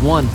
one.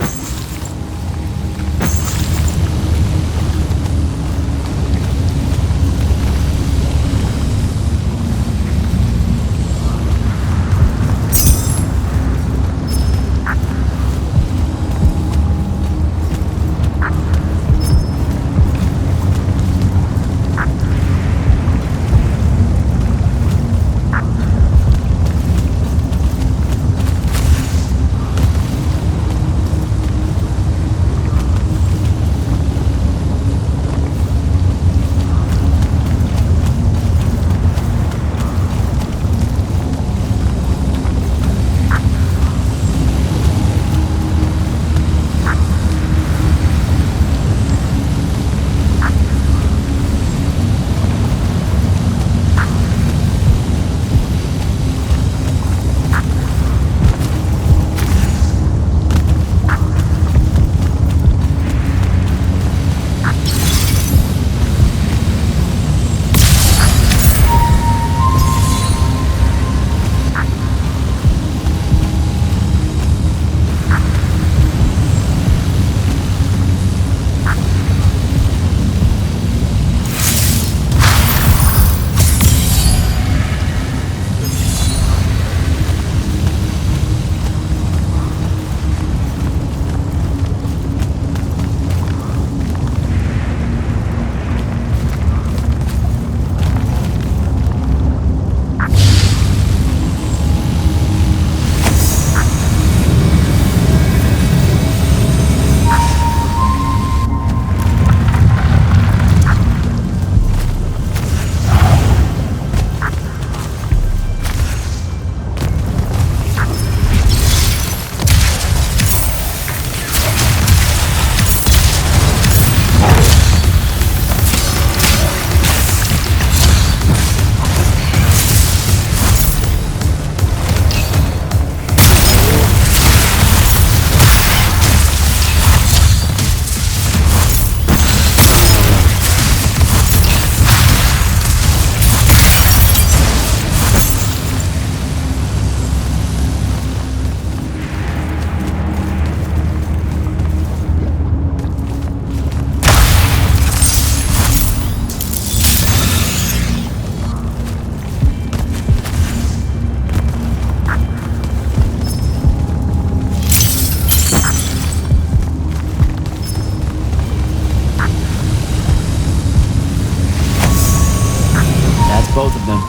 Both of them.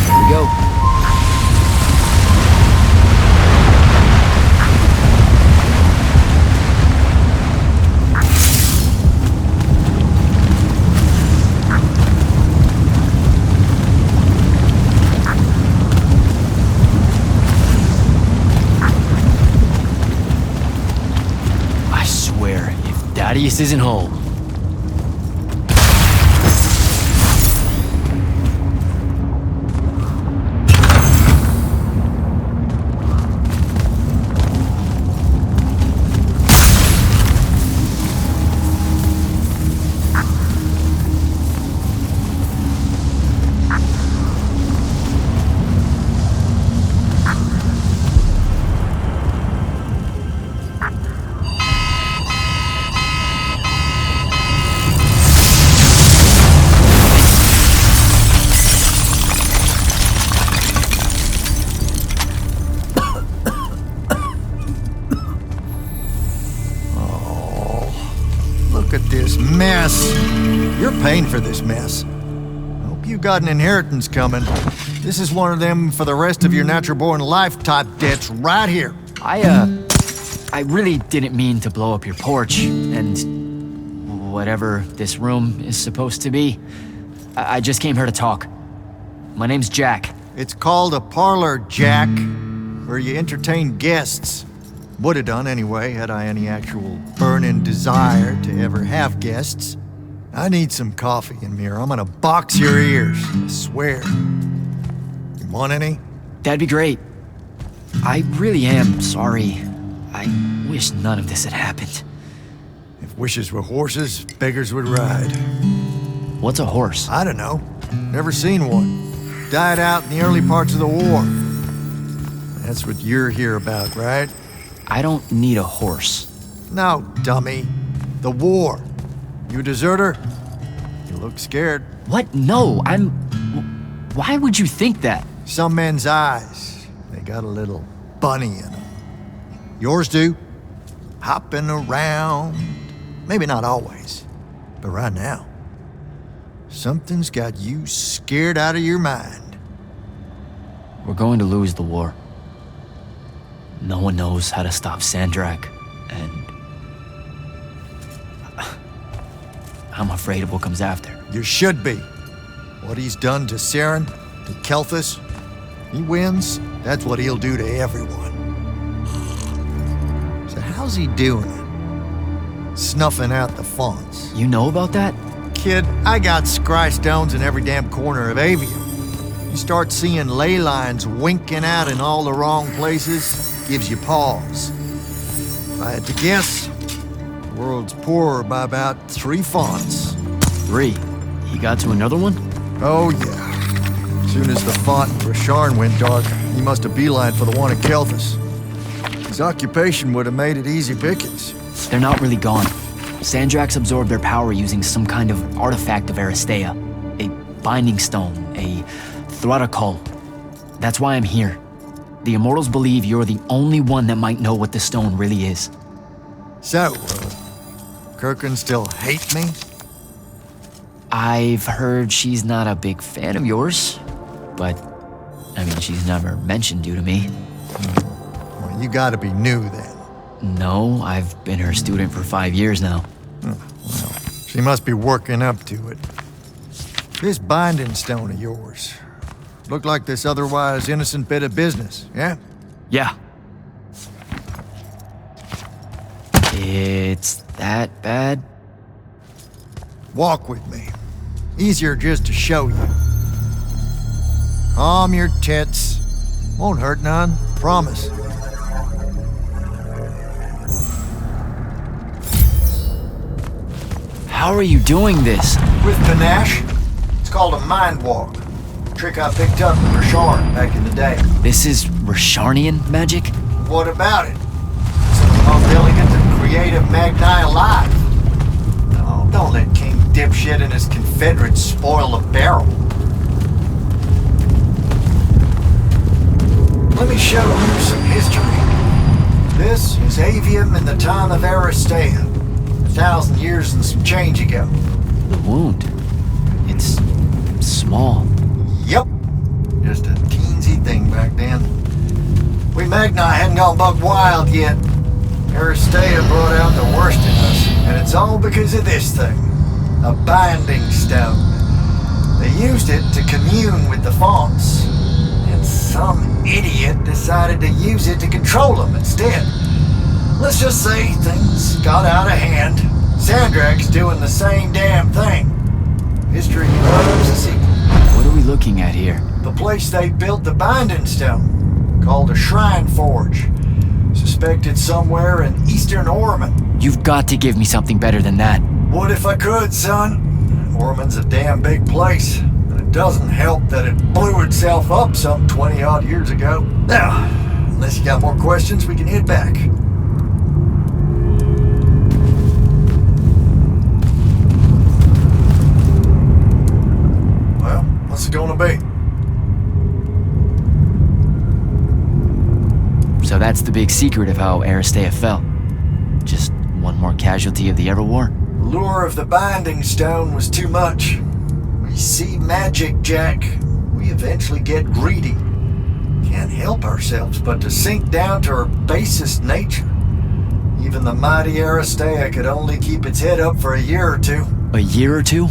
Here we go. Thaddeus isn't home. Look at this mess. You're paying for this mess. Hope you got an inheritance coming. This is one of them for the rest of your natural-born life type debts right here. I really didn't mean to blow up your porch, and whatever this room is supposed to be. I just came here to talk. My name's Jack. It's called a parlor, Jack, where you entertain guests. Would have done anyway, had I any actual burning desire to ever have guests. I need some coffee, Ymir. I'm gonna box your ears, I swear. You want any? That'd be great. I really am sorry. I wish none of this had happened. If wishes were horses, beggars would ride. What's a horse? I don't know. Never seen one. Died out in the early parts of the war. That's what you're here about, right? I don't need a horse. No, dummy. The war. You a deserter? You look scared. What? No, I'm... Why would you think that? Some men's eyes, they got a little bunny in them. Yours do. Hopping around. Maybe not always, but right now. Something's got you scared out of your mind. We're going to lose the war. No one knows how to stop Sandrak, and... I'm afraid of what comes after. You should be. What he's done to Saren, to Kelthus, he wins, that's what he'll do to everyone. So how's he doing it? Snuffing out the fonts. You know about that? Kid, I got scry stones in every damn corner of Aveum. You start seeing ley lines winking out in all the wrong places, gives you pause. If I had to guess, the world's poorer by about 3 fonts. 3. He got to another one? Oh yeah. As soon as the font in Rasharn went dark, he must have beelined for the one at Kelthus. His occupation would have made it easy pickings. They're not really gone. Sandrax absorbed their power using some kind of artifact of Aristea. A binding stone, a Thrutakul. That's why I'm here. The Immortals believe you're the only one that might know what the stone really is. So, Kirkin still hate me? I've heard she's not a big fan of yours, but, I mean, she's never mentioned you to me. Well, you gotta be new then. No, I've been her student for 5 years now. Well, she must be working up to it. This binding stone of yours, look like this otherwise innocent bit of business, yeah? Yeah. It's that bad? Walk with me. Easier just to show you. Calm your tits. Won't hurt none, promise. How are you doing this? With panache, it's called a mind walk. Trick I picked up in Rasharn back in the day. This is Rasharnian magic? What about it? Some of the most elegant and creative Magni alive. Oh, don't let King Dipshit and his Confederates spoil the barrel. Let me show you some history. This is Aveum in the time of Aristea. 1,000 years and some change ago. The wound. It's small. Yep. Just a teensy thing back then. We Magni hadn't gone buck wild yet. Aristea brought out the worst in us, and it's all because of this thing. A binding stone. They used it to commune with the fonts, and some idiot decided to use it to control them instead. Let's just say things got out of hand. Sandrak's doing the same damn thing. History loves a sequel. What are we looking at here? The place they built the binding stone, called a shrine forge. Suspected somewhere in eastern Orman. You've got to give me something better than that. What if I could, son? Orman's a damn big place, and it doesn't help that it blew itself up some 20-odd years ago. Now, unless you got more questions, we can head back. Well, what's it gonna be? So that's the big secret of how Aristea fell. Just one more casualty of the Everwar? The lure of the binding stone was too much. We see magic, Jack. We eventually get greedy. Can't help ourselves but to sink down to our basest nature. Even the mighty Aristea could only keep its head up for a year or two. A year or two?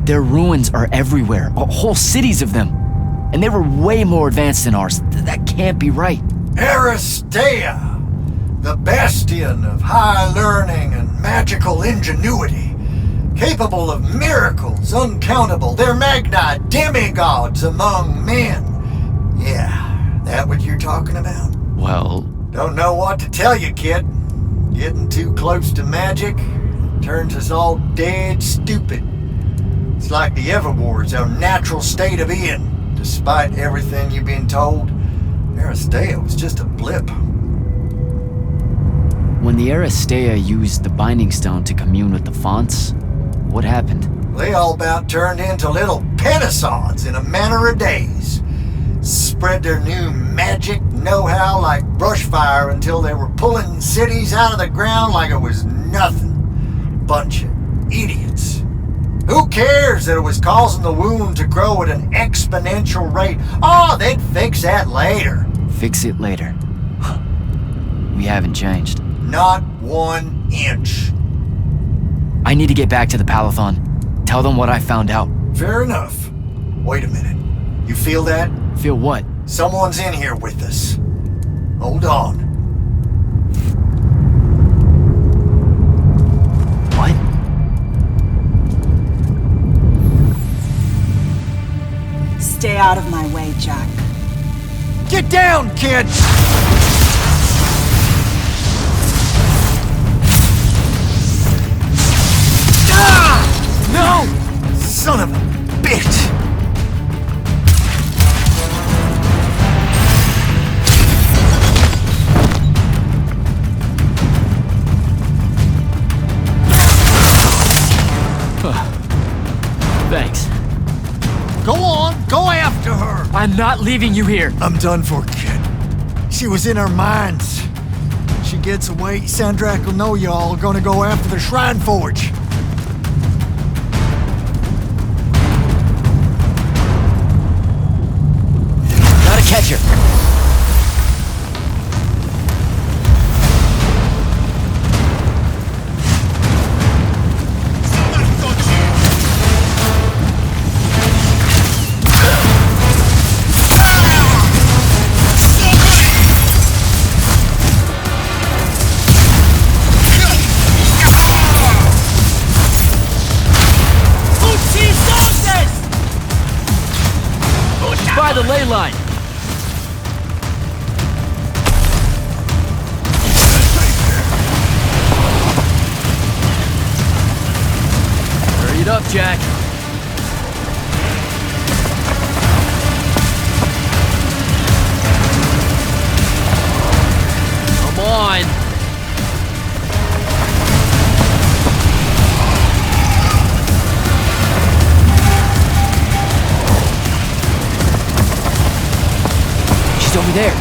Their ruins are everywhere, whole cities of them. And they were way more advanced than ours. That can't be right. Aristea, the bastion of high learning and magical ingenuity. capable of miracles uncountable. They're Magni, demigods among men. Yeah, that what you're talking about? Well... Don't know what to tell you, kid. Getting too close to magic turns us all dead stupid. It's like the Everwards, our natural state of being. Despite everything you've been told, Aristea was just a blip. When the Aristea used the Binding Stone to commune with the fonts, what happened? They all about turned into little penasons in a matter of days. Spread their new magic know-how like brushfire until they were pulling cities out of the ground like it was nothing. Bunch of idiots. Who cares that it was causing the wound to grow at an exponential rate? Oh, they'd fix that later. Fix it later. We haven't changed. Not 1 inch. I need to get back to the Palathon. Tell them what I found out. Fair enough. Wait a minute. You feel that? Feel what? Someone's in here with us. Hold on. What? Stay out of my way, Jack. Get down, kid! Ah! No! Son of a bitch! Thanks. Go on, go after her! I'm not leaving you here. I'm done for, kid. She was in our minds. She gets away, Sandrak will know y'all are gonna go after the Shrine Forge. Gotta catch her. By the ley line. Hurry it up, Jack. Come on. Over there.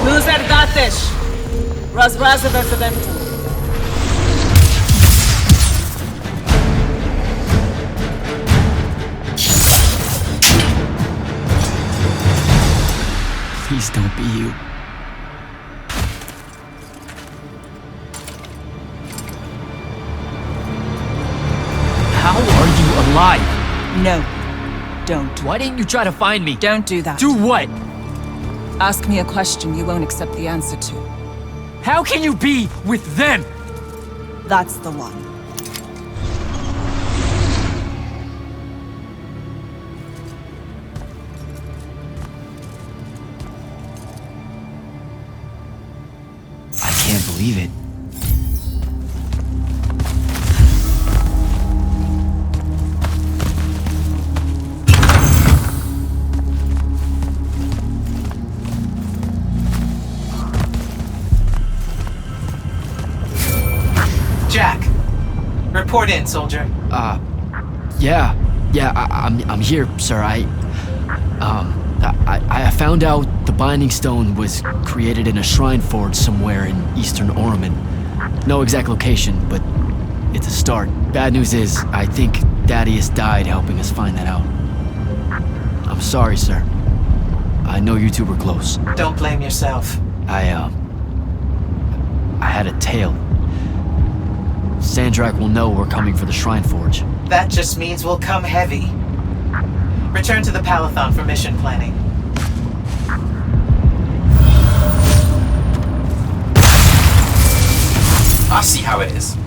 Luzerdatish! Razrazavesaventu. Please don't be you. How are you alive? No. Don't. Why didn't you try to find me? Don't do that. Do what? Ask me a question you won't accept the answer to. How can you be with them? That's the one. I can't believe it. Jack, report in, soldier. I'm here, sir. I found out the Binding Stone was created in a shrine forge somewhere in eastern Orman. No exact location, but it's a start. Bad news is, I think Thaddeus died helping us find that out. I'm sorry, sir. I know you two were close. Don't blame yourself. I had a tale. Sandrak will know we're coming for the Shrine Forge. That just means we'll come heavy. Return to the Palathon for mission planning. I see how it is.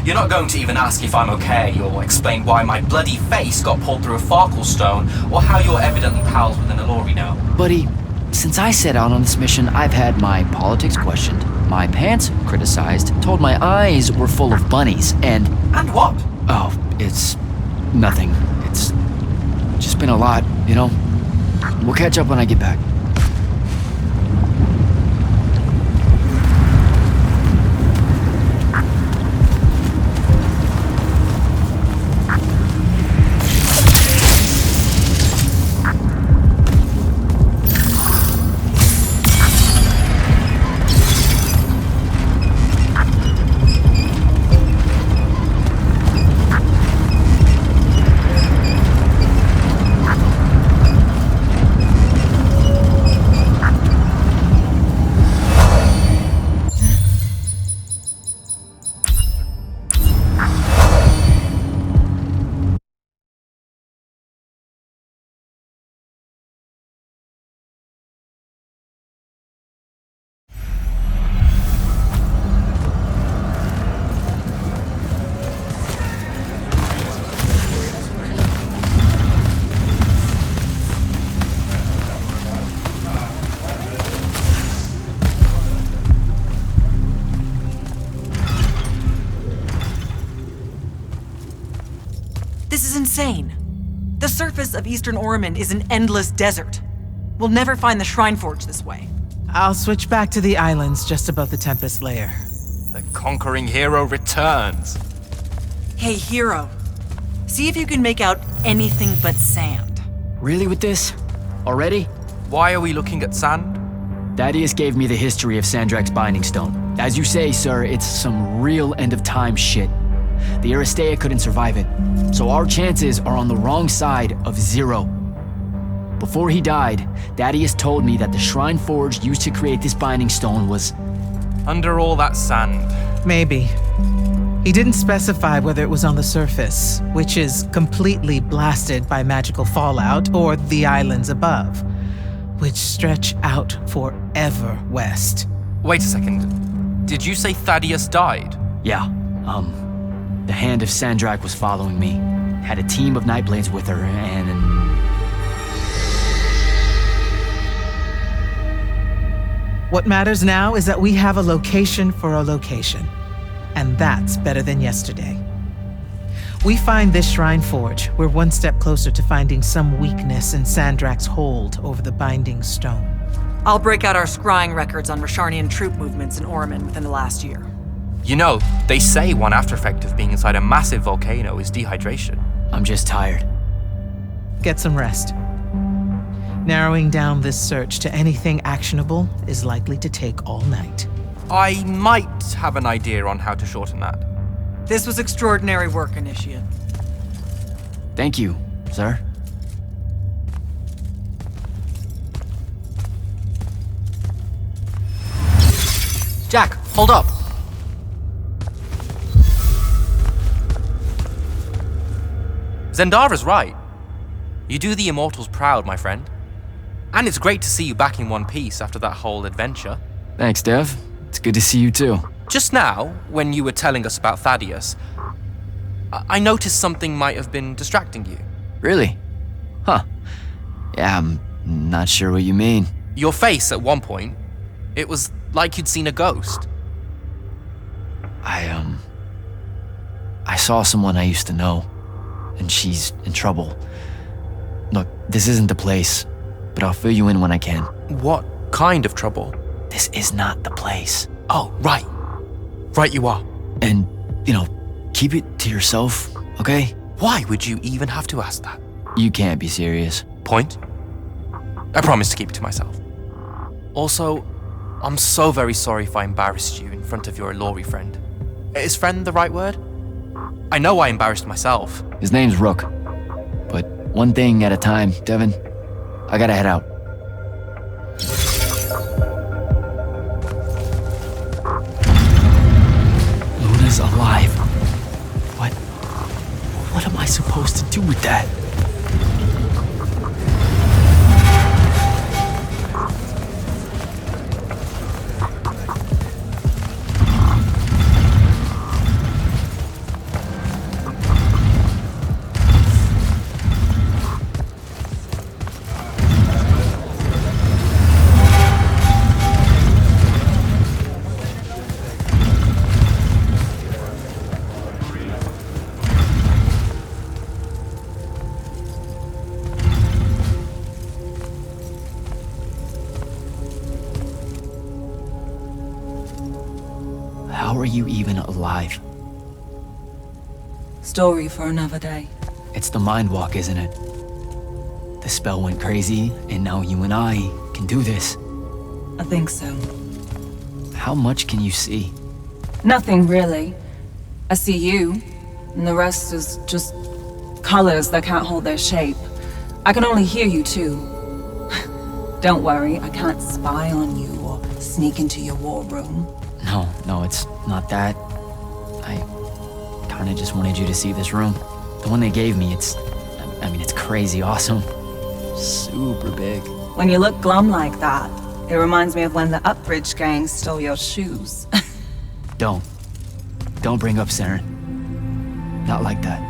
You're not going to even ask if I'm okay, or explain why my bloody face got pulled through a Farkle stone, or how you're evidently pals with an Alori now. Buddy, since I set out on this mission, I've had my politics questioned, my pants criticized, told my eyes were full of bunnies, and... And what? Oh, it's... nothing. It's just been a lot, you know? We'll catch up when I get back. This is insane. The surface of Eastern Orman is an endless desert. We'll never find the Shrine Forge this way. I'll switch back to the islands just above the Tempest layer. The conquering hero returns. Hey, hero. See if you can make out anything but sand. Really with this? Already? Why are we looking at sand? Thaddeus gave me the history of Sandrak's Binding Stone. As you say, sir, it's some real end-of-time shit. The Aristea couldn't survive it, so our chances are on the wrong side of 0. Before he died, Thaddeus told me that the Shrine Forge used to create this Binding Stone was... Under all that sand. Maybe. He didn't specify whether it was on the surface, which is completely blasted by magical fallout, or the islands above, which stretch out forever west. Wait a second. Did you say Thaddeus died? Yeah, the Hand of Sandrak was following me. Had a team of Nightblades with her, and... What matters now is that we have a location for a location. And that's better than yesterday. We find this Shrine Forge, we're one step closer to finding some weakness in Sandrak's hold over the Binding Stone. I'll break out our scrying records on Rasharnian troop movements in Orman within the last year. You know, they say one after effect of being inside a massive volcano is dehydration. I'm just tired. Get some rest. Narrowing down this search to anything actionable is likely to take all night. I might have an idea on how to shorten that. This was extraordinary work, Initiate. Thank you, sir. Jack, hold up. Zendara's right. You do the Immortals proud, my friend. And it's great to see you back in one piece after that whole adventure. Thanks, Dev. It's good to see you too. Just now, when you were telling us about Thaddeus, I noticed something might have been distracting you. Really? Huh. Yeah, I'm not sure what you mean. Your face at one point, it was like you'd seen a ghost. I saw someone I used to know, and she's in trouble. Look, this isn't the place, but I'll fill you in when I can. What kind of trouble? This is not the place. Oh, right. Right you are. And, keep it to yourself, okay? Why would you even have to ask that? You can't be serious. Point? I promise to keep it to myself. Also, I'm so very sorry if I embarrassed you in front of your Ilori friend. Is friend the right word? I know I embarrassed myself. His name's Rook. But one thing at a time, Devin. I gotta head out. Luna's alive. What am I supposed to do with that? How are you even alive? Story for another day. It's the mind walk, isn't it? The spell went crazy, and now you and I can do this. I think so. How much can you see? Nothing really. I see you, and the rest is just colors that can't hold their shape. I can only hear you too. Don't worry, I can't spy on you or sneak into your war room. No, it's not that. I kinda just wanted you to see this room. The one they gave me, it's crazy awesome. Super big. When you look glum like that, it reminds me of when the Upbridge gang stole your shoes. Don't bring up Saren. Not like that.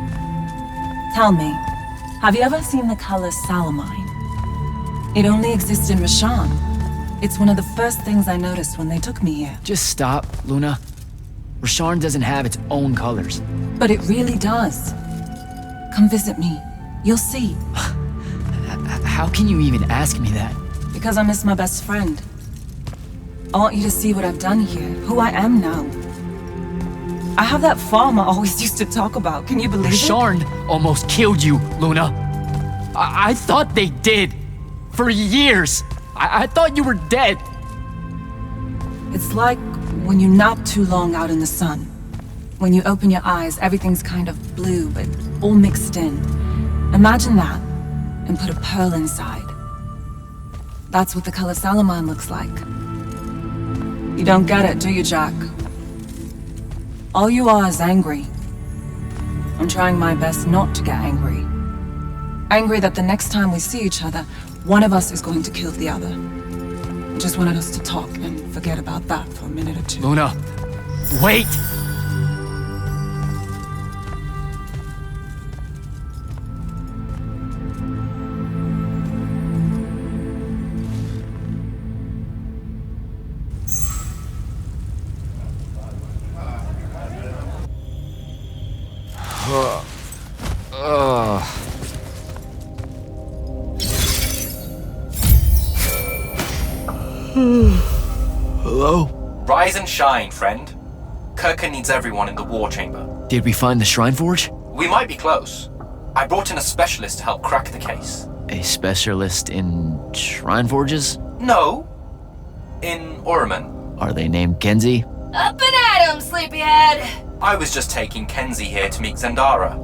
Tell me, have you ever seen the color Salamine? It only exists in Rashan. It's one of the first things I noticed when they took me here. Just stop, Luna. Rasharn doesn't have its own colors. But it really does. Come visit me. You'll see. How can you even ask me that? Because I miss my best friend. I want you to see what I've done here, who I am now. I have that farm I always used to talk about. Can you believe it? Rasharn almost killed you, Luna. I thought they did. For years. I thought you were dead. It's like when you nap too long out in the sun. When you open your eyes, everything's kind of blue, but all mixed in. Imagine that, and put a pearl inside. That's what the color Salamine looks like. You don't get it, do you, Jack? All you are is angry. I'm trying my best not to get angry. Angry that the next time we see each other, one of us is going to kill the other. I just wanted us to talk and forget about that for a minute or two. Luna, wait! Hello? Rise and shine, friend. Kirka needs everyone in the war chamber. Did we find the Shrine Forge? We might be close. I brought in a specialist to help crack the case. A specialist in shrine forges? No. In Orman. Are they named Kenzie? Up and at 'em, sleepyhead! I was just taking Kenzie here to meet Zendara.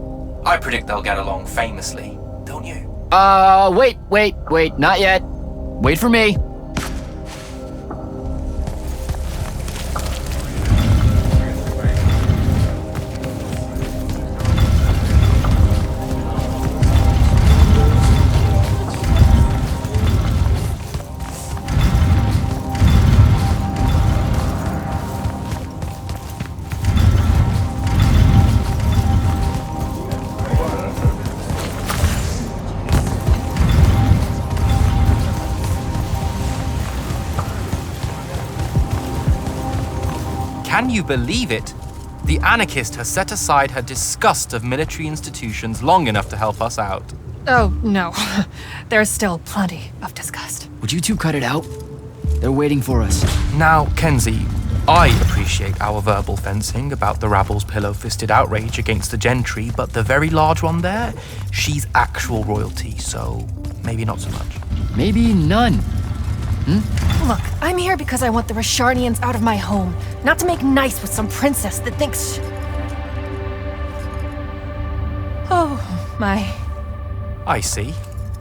I predict they'll get along famously, don't you? Wait, not yet. Wait for me. Can you believe it? The anarchist has set aside her disgust of military institutions long enough to help us out. Oh, no. There's still plenty of disgust. Would you two cut it out? They're waiting for us. Now, Kenzie, I appreciate our verbal fencing about the rabble's pillow-fisted outrage against the gentry, but the very large one there, she's actual royalty, so maybe not so much. Maybe none. Look, I'm here because I want the Rasharnians out of my home, not to make nice with some princess that thinks... Oh, my. I see.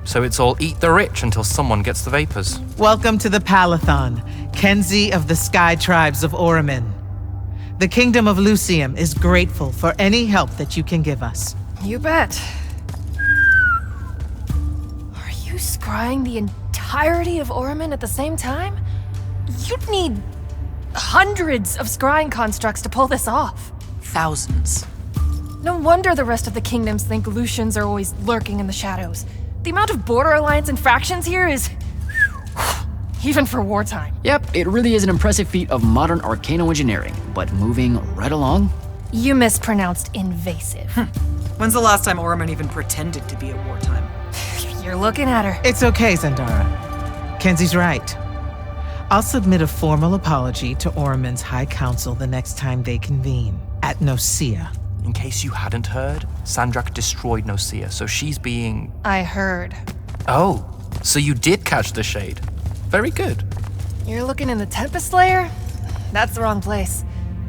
So it's all eat the rich until someone gets the vapors. Welcome to the Palathon, Kenzie of the Sky Tribes of Oramin. The Kingdom of Lucium is grateful for any help that you can give us. You bet. Are you scrying the entirety of Oramin at the same time? You'd need hundreds of scrying constructs to pull this off. Thousands. No wonder the rest of the kingdoms think Lucians are always lurking in the shadows. The amount of border alliance infractions here is... even for wartime. Yep, it really is an impressive feat of modern arcano-engineering, but moving right along? You mispronounced invasive. When's the last time Oramin even pretended to be at wartime? You're looking at her. It's okay, Zendara. Kenzie's right. I'll submit a formal apology to Oramin's High Council the next time they convene, at Nosea. In case you hadn't heard, Sandrak destroyed Nosea, so she's being... I heard. Oh, so you did catch the shade. Very good. You're looking in the Tempest Layer? That's the wrong place.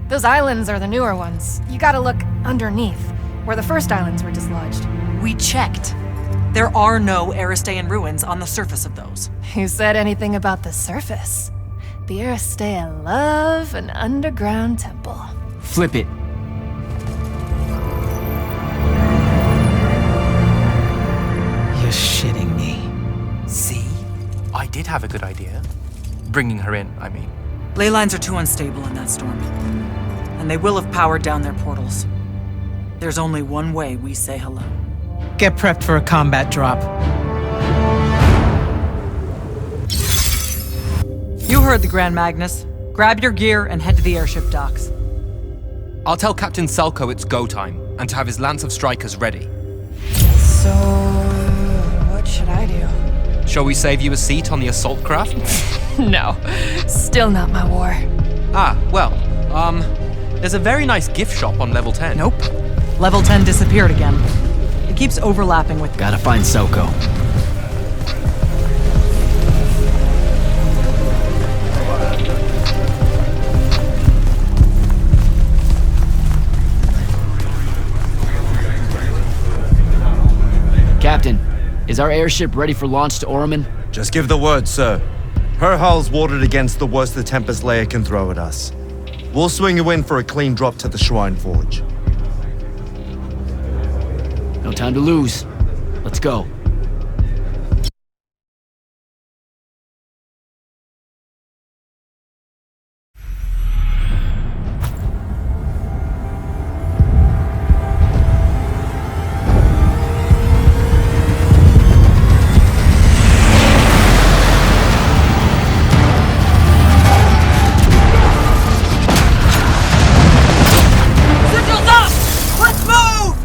Those islands are the newer ones. You gotta look underneath, where the first islands were dislodged. We checked. There are no Aristean ruins on the surface of those. Who said anything about the surface? The Aristea love an underground temple. Flip it. You're shitting me. See? I did have a good idea. Bringing her in, I mean. Ley lines are too unstable in that storm. And they will have powered down their portals. There's only one way we say hello. Get prepped for a combat drop. You heard the Grand Magnus. Grab your gear and head to the airship docks. I'll tell Captain Selko it's go time, and to have his Lance of Strikers ready. So, what should I do? Shall we save you a seat on the assault craft? No, still not my war. There's a very nice gift shop on level 10. Nope. Level 10 disappeared again. It keeps overlapping with... Gotta find Soko. Captain, is our airship ready for launch to Oramin? Just give the word, sir. Her hull's warded against the worst the Tempest Layer can throw at us. We'll swing you in for a clean drop to the Shrine Forge. No time to lose. Let's go. Signals up! Let's move!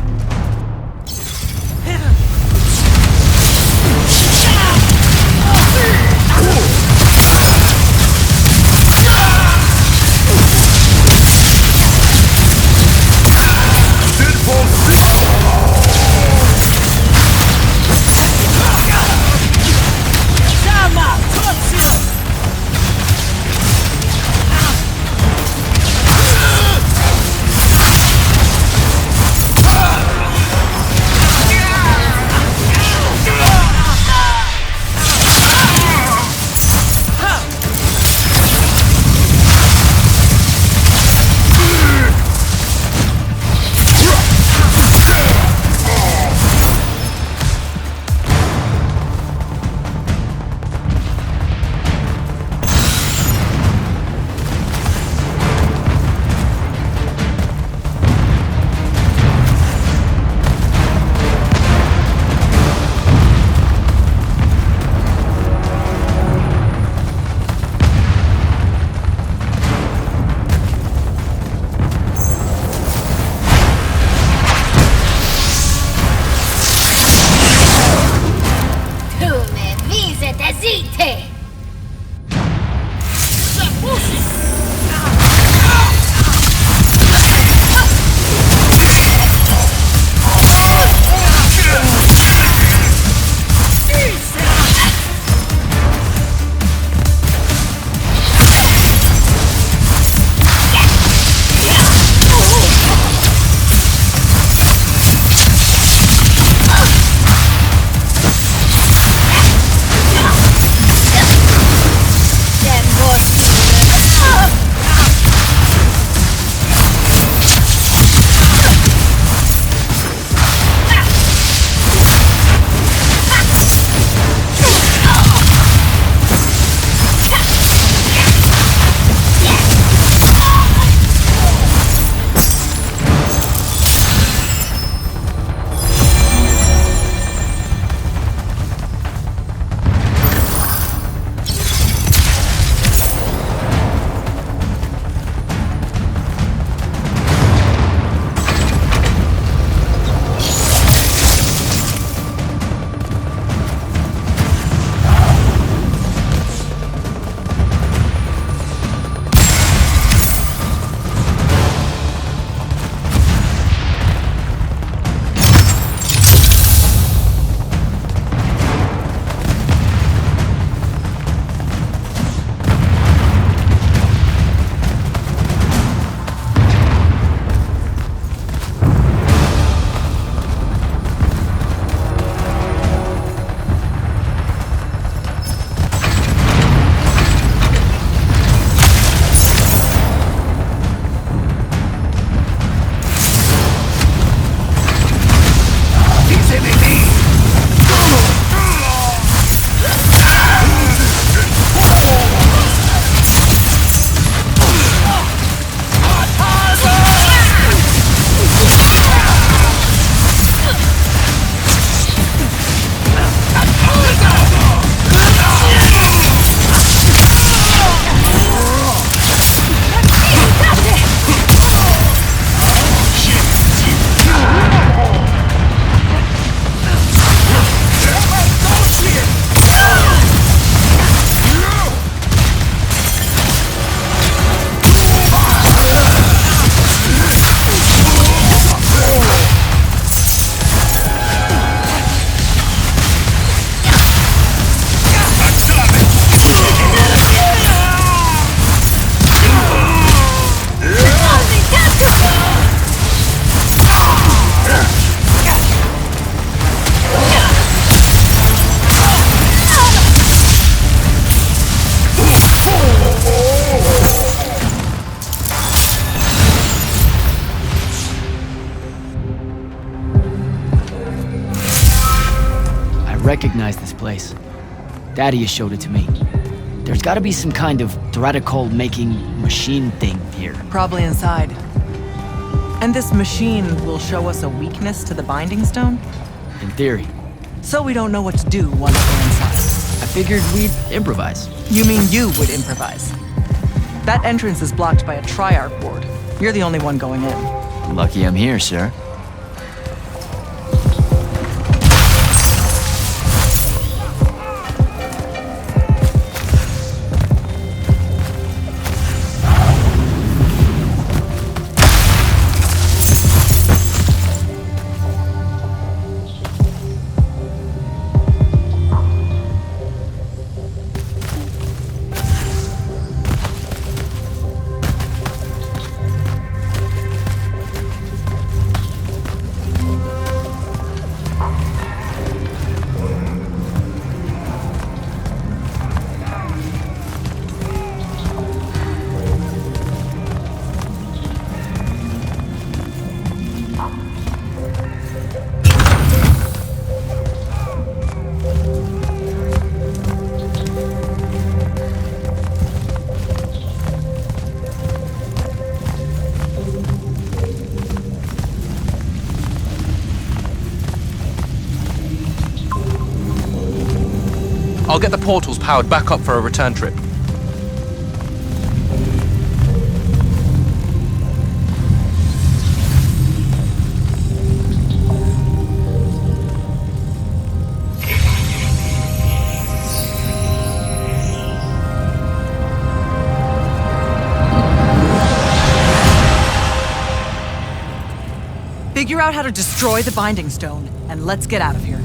recognize this place. Daddy showed it to me. There's gotta be some kind of Threadical-making machine thing here. Probably inside. And this machine will show us a weakness to the Binding Stone? In theory. So we don't know what to do once we're inside. I figured we'd improvise. You mean you would improvise? That entrance is blocked by a Triarch ward. You're the only one going in. Lucky I'm here, sir. I'll get the portals powered back up for a return trip. Figure out how to destroy the Binding Stone, and let's get out of here.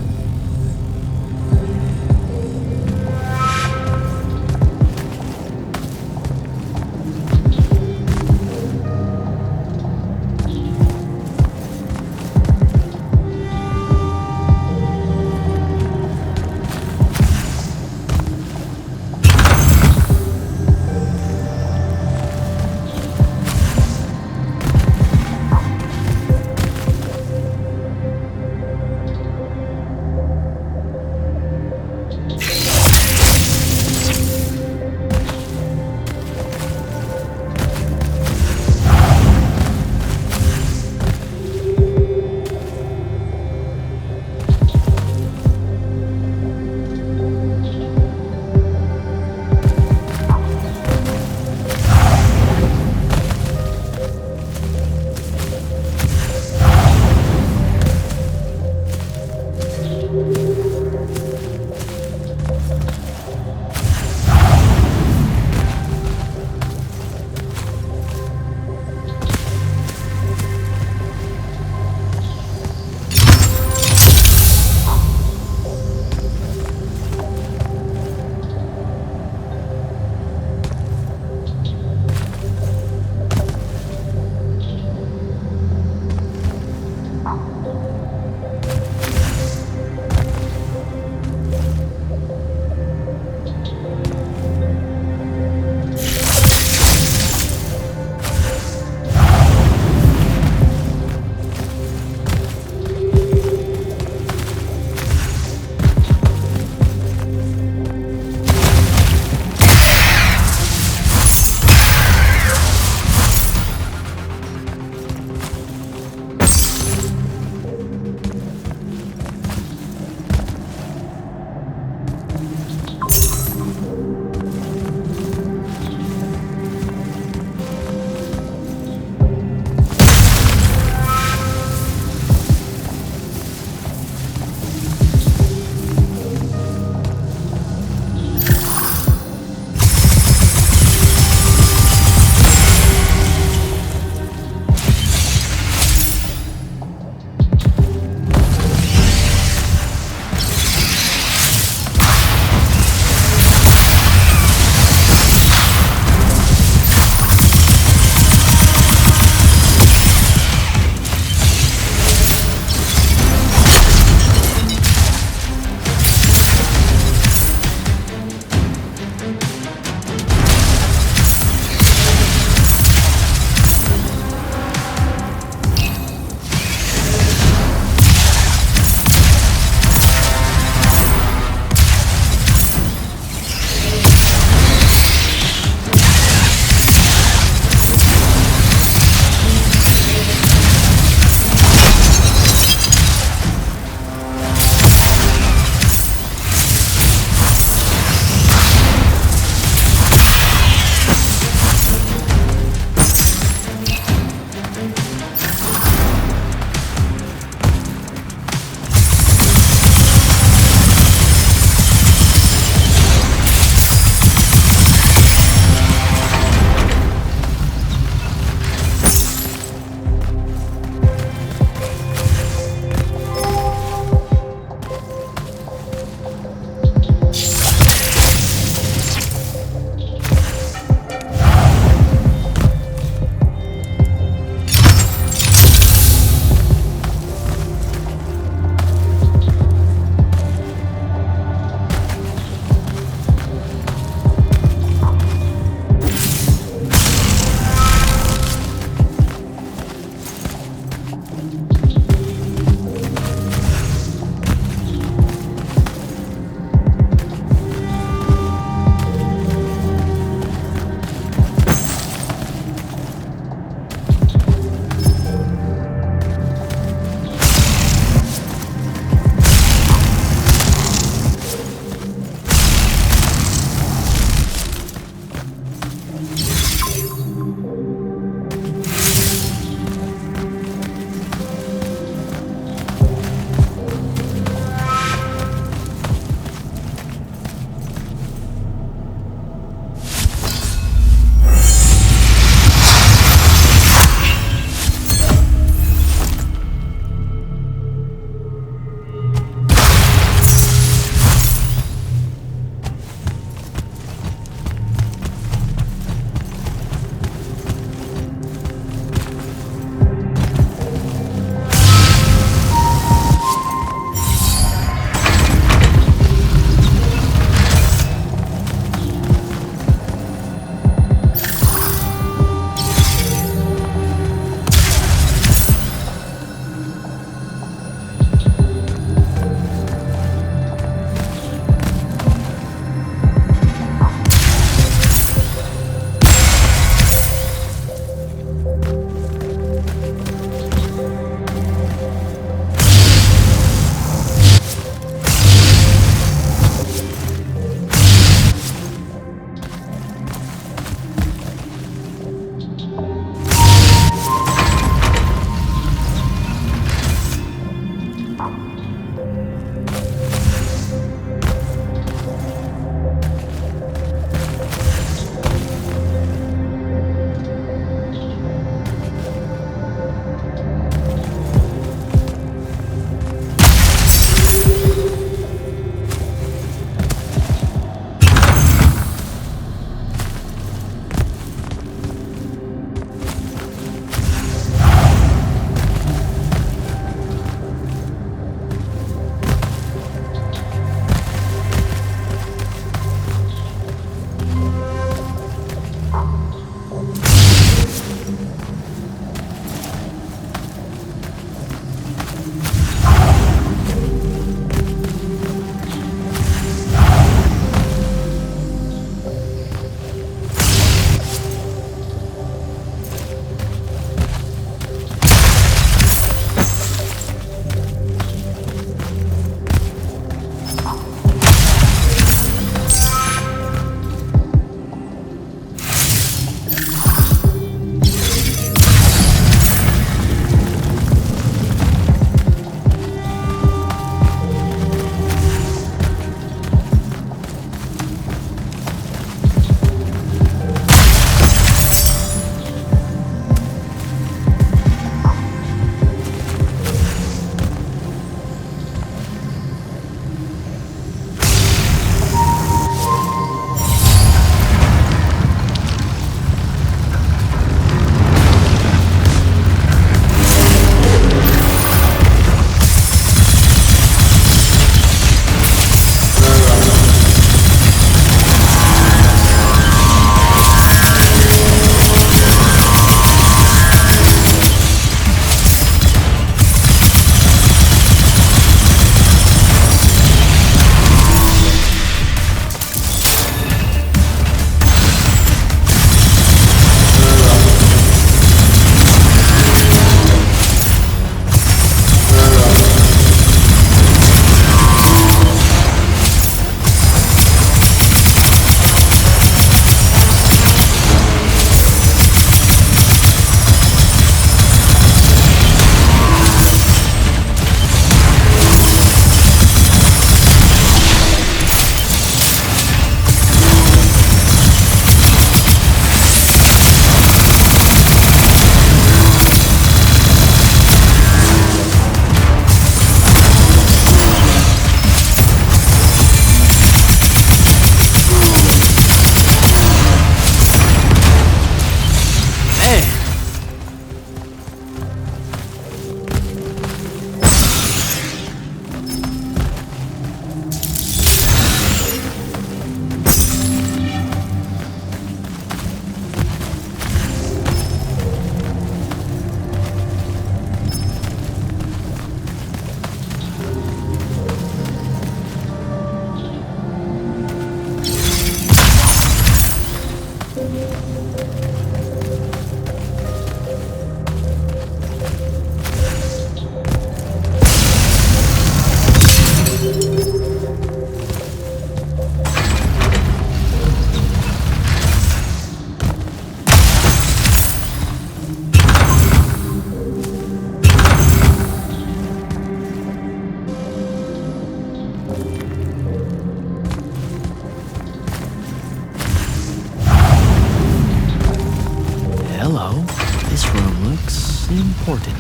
hello. This room looks important.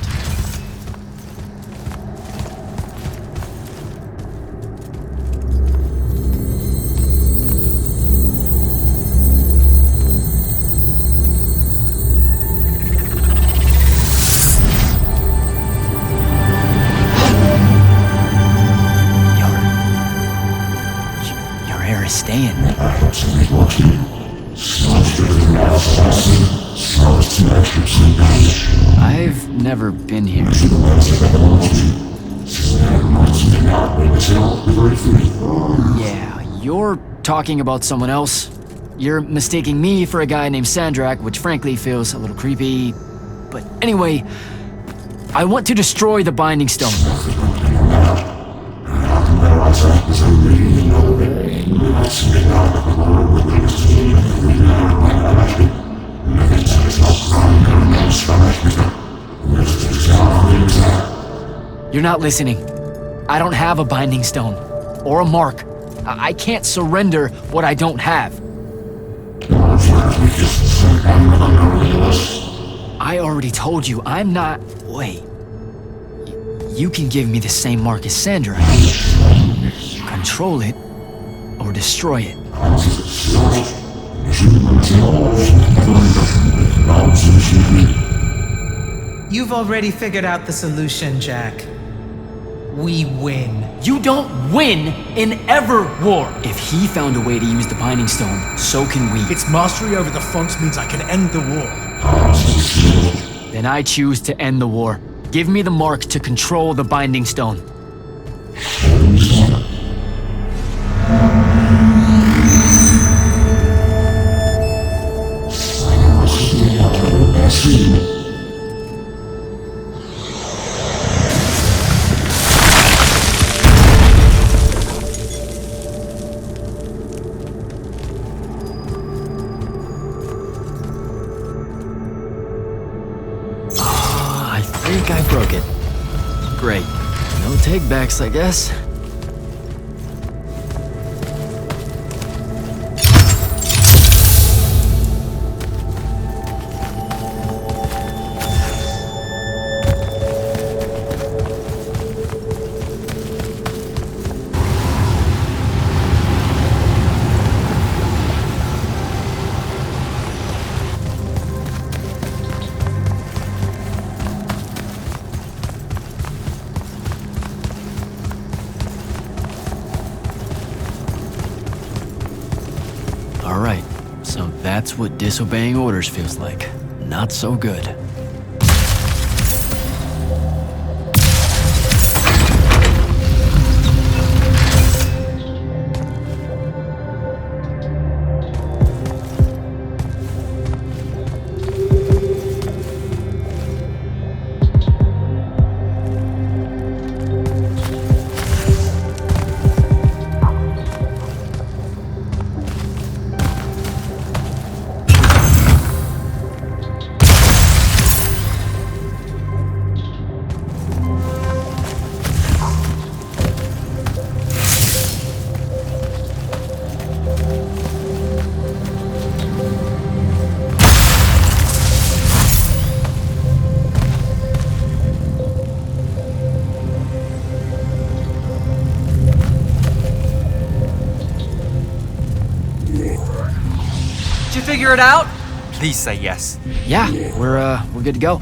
Your hair is staying. I've never been here. Yeah, you're talking about someone else. You're mistaking me for a guy named Sandrak, which frankly feels a little creepy. But anyway, I want to destroy the Binding Stone. You're not listening. I don't have a Binding Stone. Or a mark. I can't surrender what I don't have. I already told you, I'm not... Wait. You can give me the same mark as Sandra. Control it, or destroy it. You've already figured out the solution, Jack. We win. You don't win in ever war. If he found a way to use the Binding Stone, so can we. Its mastery over the fonts means I can end the war. Then I choose to end the war. Give me the mark to control the Binding Stone. I think I broke it. Great. No take-backs, I guess. Alright, so that's what disobeying orders feels like. Not so good. Did you figure it out? Please say yes. Yeah, we're good to go.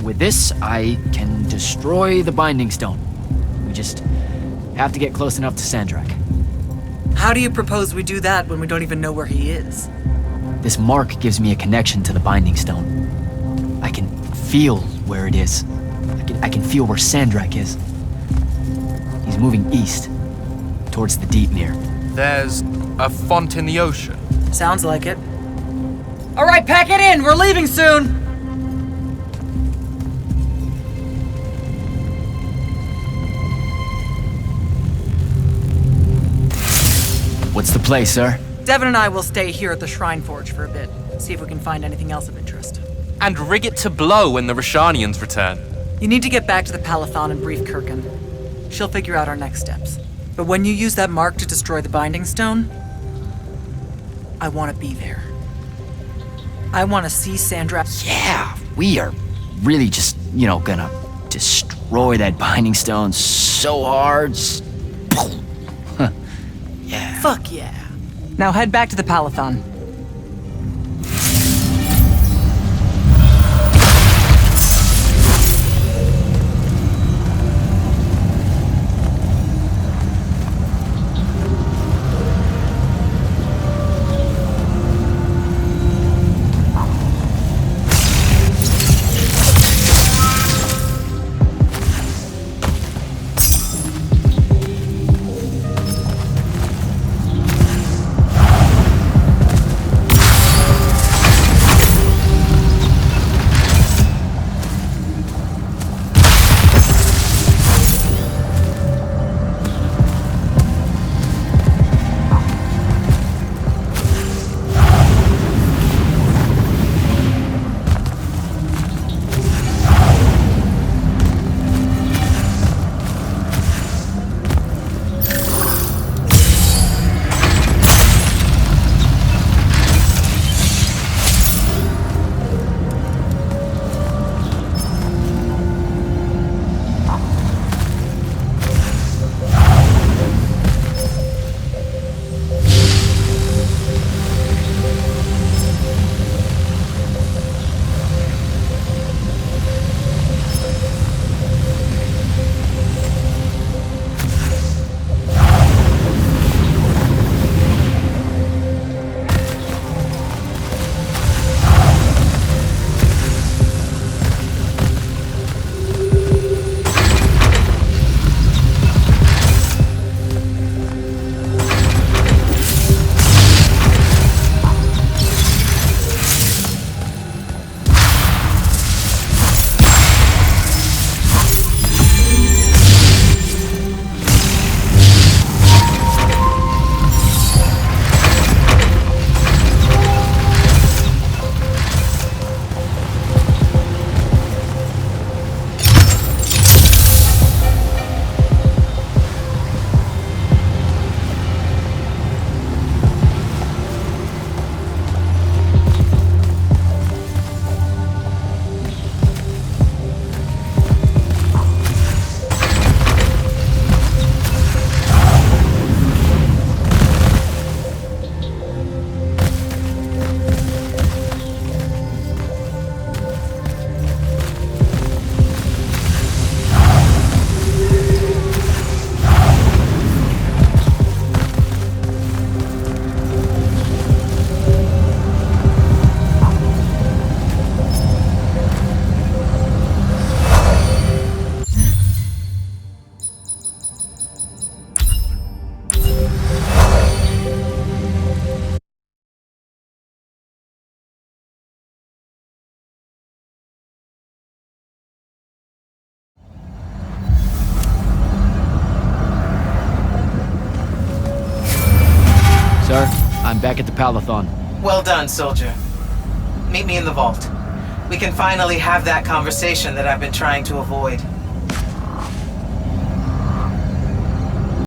With this, I can destroy the Binding Stone. We just have to get close enough to Sandrak. How do you propose we do that when we don't even know where he is? This mark gives me a connection to the Binding Stone. I can feel where it is. I can feel where Sandrak is. He's moving east, towards the Deepmere. There's a font in the ocean. Sounds like it. All right, pack it in. We're leaving soon. What's the play, sir? Devin and I will stay here at the Shrine Forge for a bit. See if we can find anything else of interest. And rig it to blow when the Rashanians return. You need to get back to the Palathon and brief Kirkin. She'll figure out our next steps. But when you use that mark to destroy the Binding Stone, I want to be there. I want to see Sandra. Yeah, we are really just, gonna destroy that binding stone so hard. Yeah. Fuck yeah. Now head back to the Palathon. Sir, I'm back at the Palathon. Well done, soldier. Meet me in the vault. We can finally have that conversation that I've been trying to avoid.